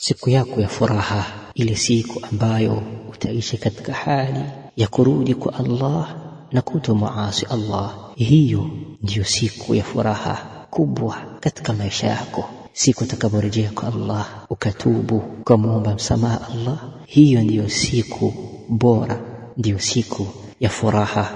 siku yako ya furaha, ile siku ambayo utaishi katika hali ya kurudi kwa Allah na kutomuasi Allah. Hiyo ndiyo siku ya furaha kubwa katika maisha yako. Siku utakaporejea kwa Allah ukatubu kumuomba msamaha Allah, hiyo ndiyo siku bora, ndiyo siku ya furaha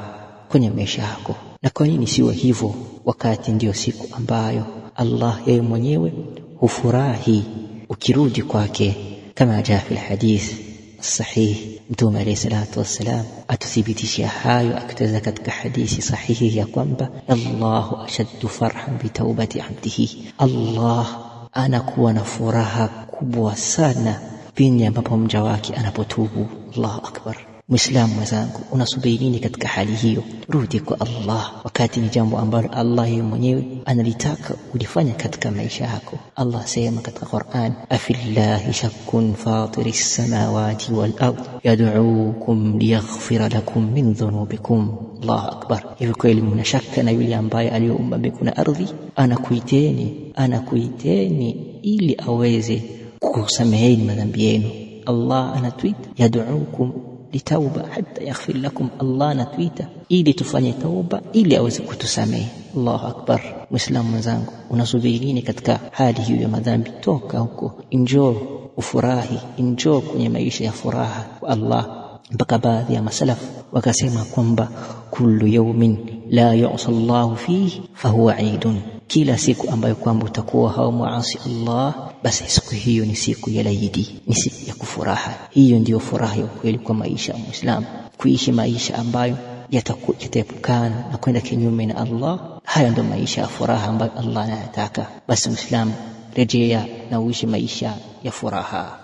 kwenye maisha yako. Na kwa nini siwe hivyo wakati ndiyo siku ambayo Allah yeye mwenyewe hufurahi ukirudi kwake, kama jaa fi alhadith sahih. Mtume alayhi salatu wassalam atuthibitishia hayo akitaja katika hadithi sahihi ya kwamba Allahu ashaddu farhan bi taubati abdihi, Allah anakuwa na furaha kubwa sana pindi ambapo mja wake anapotubu. Allahu akbar. Muislamu mwenzangu, unasubiri nini katika hali hiyo? Rudi kwa Allah wakati ni jambo ambalo Allah yeye mwenyewe analitaka ulifanya katika maisha yako. Allah sema katika Qur'an, afillahi shakkun fatiris samawati wal ard yad'uukum liyaghfira lakum min dhunubikum. Allahu akbar. Hivi kweli mnashaka na yule ambaye aliyeumba mbingu na ardhi? Anakuiteni ili aweze kukusameheni madhambi yenu. Allah anatuita yad'uukum litauba hatta yaghfir lakum. Allah anatuita ili tufanye tauba ili aweze kutusamehe. Allahu akbar. Muislamu mwenzangu, unasubiri nini katika hali hiyo ya madhambi? Toka huko, njoo ufurahi, njoo kwenye maisha ya furaha kwa Allah. Mpaka baadhi ya masalaf wakasema kwamba kullu yawmin la yu'sa Allahu fihi fahuwa eidun, kila siku ambayo kwamba utakuwa haumuasi Allah, basi siku hiyo ni siku ya laidi, ni siku ya kufuraha. Hiyo ndiyo furaha ya kweli kwa maisha ya Muislamu, kuishi maisha ambayo yataepukana na kwenda kinyume na Allah. Hayo ndio maisha ya furaha ambayo Allah anataka. Basi Muislamu, rejea na uishi maisha ya furaha.